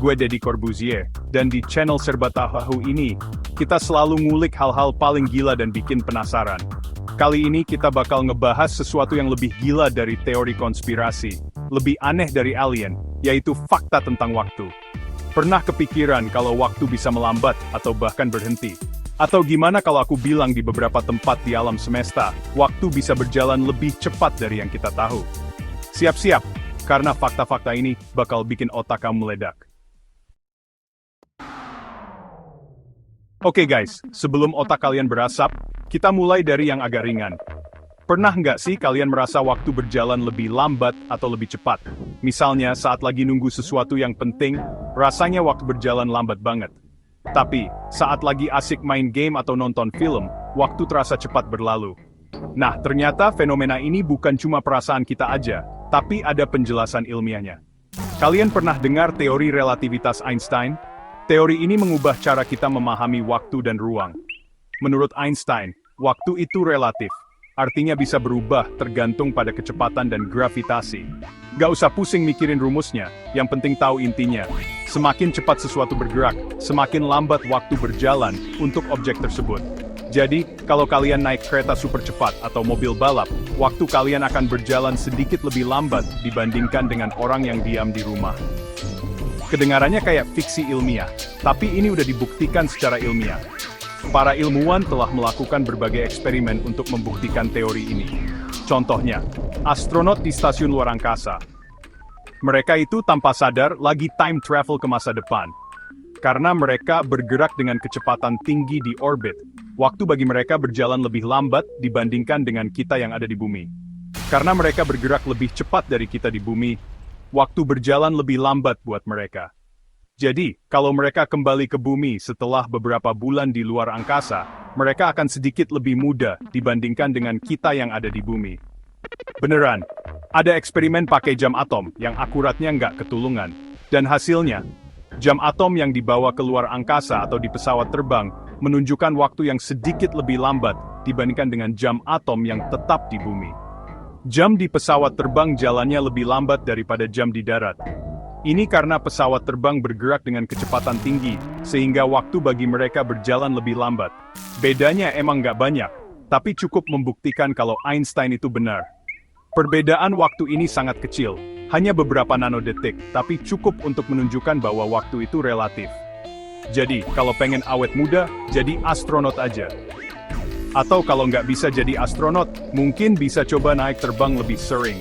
gue Deddy Corbuzier, dan di channel Serba Tahu ini, kita selalu ngulik hal-hal paling gila dan bikin penasaran. Kali ini kita bakal ngebahas sesuatu yang lebih gila dari teori konspirasi, lebih aneh dari alien, yaitu fakta tentang waktu. Pernah kepikiran kalau waktu bisa melambat atau bahkan berhenti? Atau gimana kalau aku bilang di beberapa tempat di alam semesta, waktu bisa berjalan lebih cepat dari yang kita tahu? Siap-siap, karena fakta-fakta ini bakal bikin otak kamu meledak. Oke guys, sebelum otak kalian berasap, kita mulai dari yang agak ringan. Pernah nggak sih kalian merasa waktu berjalan lebih lambat atau lebih cepat? Misalnya saat lagi nunggu sesuatu yang penting, rasanya waktu berjalan lambat banget. Tapi, saat lagi asik main game atau nonton film, waktu terasa cepat berlalu. Nah, ternyata fenomena ini bukan cuma perasaan kita aja, tapi ada penjelasan ilmiahnya. Kalian pernah dengar teori relativitas Einstein? Teori ini mengubah cara kita memahami waktu dan ruang. Menurut Einstein, waktu itu relatif. Artinya bisa berubah tergantung pada kecepatan dan gravitasi. Gak usah pusing mikirin rumusnya, yang penting tahu intinya. Semakin cepat sesuatu bergerak, semakin lambat waktu berjalan untuk objek tersebut. Jadi, kalau kalian naik kereta super cepat atau mobil balap, waktu kalian akan berjalan sedikit lebih lambat dibandingkan dengan orang yang diam di rumah. Kedengarannya kayak fiksi ilmiah, tapi ini udah dibuktikan secara ilmiah. Para ilmuwan telah melakukan berbagai eksperimen untuk membuktikan teori ini. Contohnya, astronot di stasiun luar angkasa. Mereka itu tanpa sadar lagi time travel ke masa depan. Karena mereka bergerak dengan kecepatan tinggi di orbit, waktu bagi mereka berjalan lebih lambat dibandingkan dengan kita yang ada di bumi. Karena mereka bergerak lebih cepat dari kita di bumi, waktu berjalan lebih lambat buat mereka. Jadi, kalau mereka kembali ke bumi setelah beberapa bulan di luar angkasa, mereka akan sedikit lebih muda dibandingkan dengan kita yang ada di bumi. Beneran, ada eksperimen pakai jam atom yang akuratnya nggak ketulungan. Dan hasilnya, jam atom yang dibawa ke luar angkasa atau di pesawat terbang menunjukkan waktu yang sedikit lebih lambat dibandingkan dengan jam atom yang tetap di bumi. Jam di pesawat terbang jalannya lebih lambat daripada jam di darat. Ini karena pesawat terbang bergerak dengan kecepatan tinggi, sehingga waktu bagi mereka berjalan lebih lambat. Bedanya emang nggak banyak, tapi cukup membuktikan kalau Einstein itu benar. Perbedaan waktu ini sangat kecil, hanya beberapa nanodetik, tapi cukup untuk menunjukkan bahwa waktu itu relatif. Jadi, kalau pengen awet muda, jadi astronot aja. Atau kalau nggak bisa jadi astronot, mungkin bisa coba naik terbang lebih sering.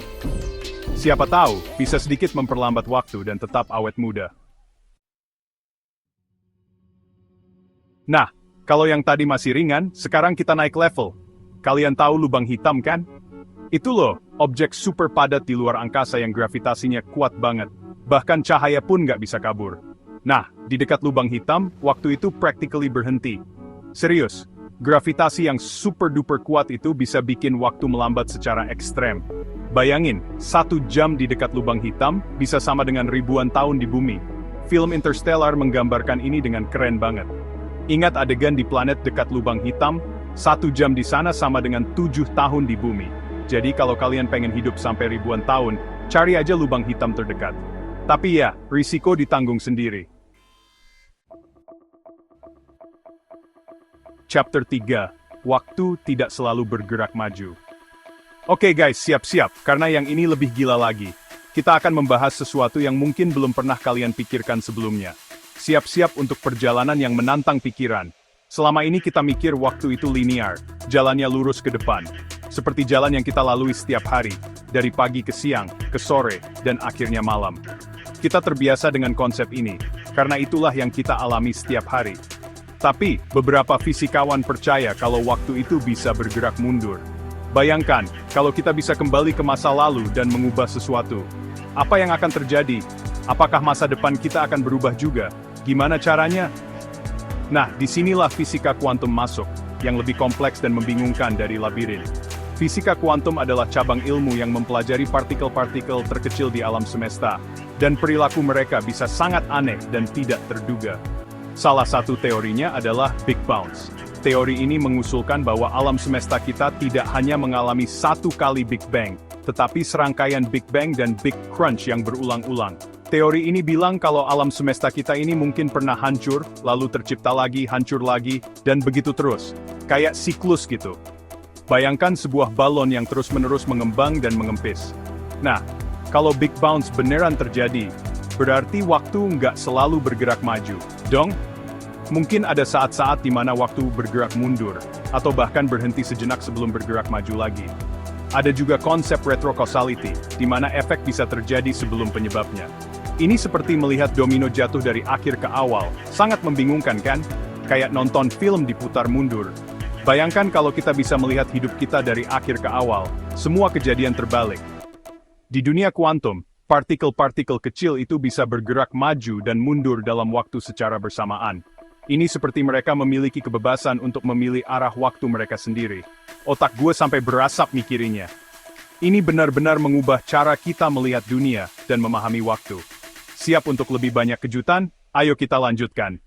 Siapa tahu, bisa sedikit memperlambat waktu dan tetap awet muda. Nah, kalau yang tadi masih ringan, sekarang kita naik level. Kalian tahu lubang hitam kan? Itu loh, objek super padat di luar angkasa yang gravitasinya kuat banget. Bahkan cahaya pun nggak bisa kabur. Nah, di dekat lubang hitam, waktu itu practically berhenti. Serius, gravitasi yang super duper kuat itu bisa bikin waktu melambat secara ekstrem. Bayangin, 1 jam di dekat lubang hitam bisa sama dengan ribuan tahun di bumi. Film Interstellar menggambarkan ini dengan keren banget. Ingat adegan di planet dekat lubang hitam, 1 jam di sana sama dengan 7 tahun di bumi. Jadi kalau kalian pengen hidup sampai ribuan tahun, cari aja lubang hitam terdekat. Tapi ya, risiko ditanggung sendiri. Chapter 3, Waktu tidak selalu bergerak maju. Oke guys, siap-siap, karena yang ini lebih gila lagi. Kita akan membahas sesuatu yang mungkin belum pernah kalian pikirkan sebelumnya. Siap-siap untuk perjalanan yang menantang pikiran. Selama ini kita mikir waktu itu linear, jalannya lurus ke depan. Seperti jalan yang kita lalui setiap hari, dari pagi ke siang, ke sore, dan akhirnya malam. Kita terbiasa dengan konsep ini, karena itulah yang kita alami setiap hari. Tapi, beberapa fisikawan percaya kalau waktu itu bisa bergerak mundur. Bayangkan, kalau kita bisa kembali ke masa lalu dan mengubah sesuatu. Apa yang akan terjadi? Apakah masa depan kita akan berubah juga? Gimana caranya? Nah, disinilah fisika kuantum masuk, yang lebih kompleks dan membingungkan dari labirin. Fisika kuantum adalah cabang ilmu yang mempelajari partikel-partikel terkecil di alam semesta, dan perilaku mereka bisa sangat aneh dan tidak terduga. Salah satu teorinya adalah Big Bounce. Teori ini mengusulkan bahwa alam semesta kita tidak hanya mengalami satu kali Big Bang, tetapi serangkaian Big Bang dan Big Crunch yang berulang-ulang. Teori ini bilang kalau alam semesta kita ini mungkin pernah hancur, lalu tercipta lagi, hancur lagi, dan begitu terus. Kayak siklus gitu. Bayangkan sebuah balon yang terus-menerus mengembang dan mengempis. Nah, kalau Big Bounce beneran terjadi, berarti waktu nggak selalu bergerak maju, dong? Mungkin ada saat-saat di mana waktu bergerak mundur, atau bahkan berhenti sejenak sebelum bergerak maju lagi. Ada juga konsep retrocausality, di mana efek bisa terjadi sebelum penyebabnya. Ini seperti melihat domino jatuh dari akhir ke awal, sangat membingungkan kan? Kayak nonton film diputar mundur. Bayangkan kalau kita bisa melihat hidup kita dari akhir ke awal, semua kejadian terbalik. Di dunia kuantum, partikel-partikel kecil itu bisa bergerak maju dan mundur dalam waktu secara bersamaan. Ini seperti mereka memiliki kebebasan untuk memilih arah waktu mereka sendiri. Otak gue sampai berasap mikirinnya. Ini benar-benar mengubah cara kita melihat dunia dan memahami waktu. Siap untuk lebih banyak kejutan? Ayo kita lanjutkan.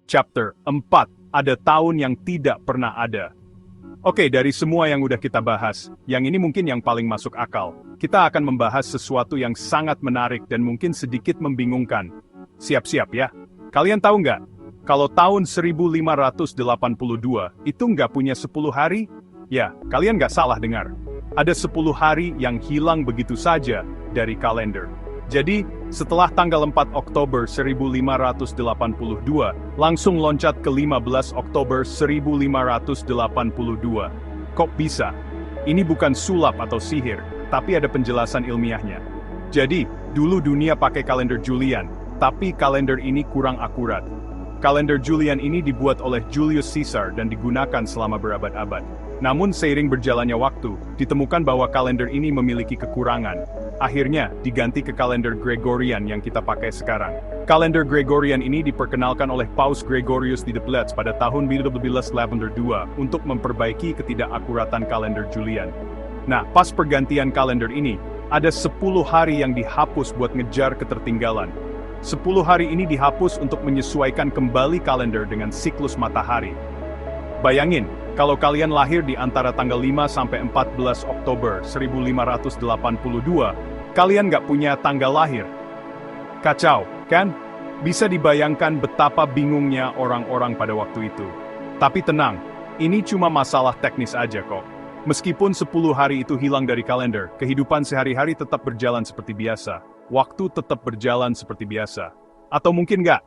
Chapter 4. Ada tahun yang tidak pernah ada. Oke, dari semua yang udah kita bahas, yang ini mungkin yang paling masuk akal. Kita akan membahas sesuatu yang sangat menarik dan mungkin sedikit membingungkan. Siap-siap ya. Kalian tahu nggak? Kalau tahun 1582 itu nggak punya 10 hari? Ya, kalian nggak salah dengar. Ada 10 hari yang hilang begitu saja dari kalender. Jadi, setelah tanggal 4 Oktober 1582, langsung loncat ke 15 Oktober 1582. Kok bisa? Ini bukan sulap atau sihir, tapi ada penjelasan ilmiahnya. Jadi, dulu dunia pakai kalender Julian, tapi kalender ini kurang akurat. Kalender Julian ini dibuat oleh Julius Caesar dan digunakan selama berabad-abad. Namun seiring berjalannya waktu, ditemukan bahwa kalender ini memiliki kekurangan. Akhirnya, diganti ke kalender Gregorian yang kita pakai sekarang. Kalender Gregorian ini diperkenalkan oleh Paus Gregorius XIII pada tahun 1582 untuk memperbaiki ketidakakuratan kalender Julian. Nah, pas pergantian kalender ini, ada 10 hari yang dihapus buat ngejar ketertinggalan. 10 hari ini dihapus untuk menyesuaikan kembali kalender dengan siklus matahari. Bayangin, kalau kalian lahir di antara tanggal 5 sampai 14 Oktober 1582, kalian nggak punya tanggal lahir. Kacau, kan? Bisa dibayangkan betapa bingungnya orang-orang pada waktu itu. Tapi tenang, ini cuma masalah teknis aja kok. Meskipun 10 hari itu hilang dari kalender, kehidupan sehari-hari tetap berjalan seperti biasa. Waktu tetap berjalan seperti biasa. Atau mungkin nggak?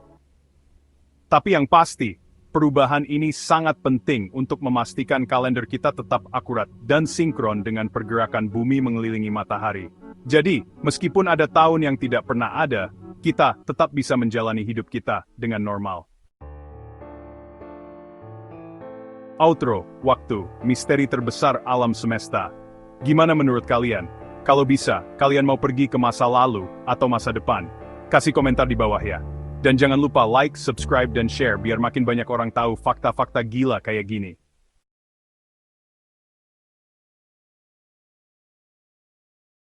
Tapi yang pasti, perubahan ini sangat penting untuk memastikan kalender kita tetap akurat dan sinkron dengan pergerakan bumi mengelilingi matahari. Jadi, meskipun ada tahun yang tidak pernah ada, kita tetap bisa menjalani hidup kita dengan normal. Outro, waktu, misteri terbesar alam semesta. Gimana menurut kalian? Kalau bisa, kalian mau pergi ke masa lalu atau masa depan? Kasih komentar di bawah ya. Dan jangan lupa like, subscribe, dan share biar makin banyak orang tahu fakta-fakta gila kayak gini.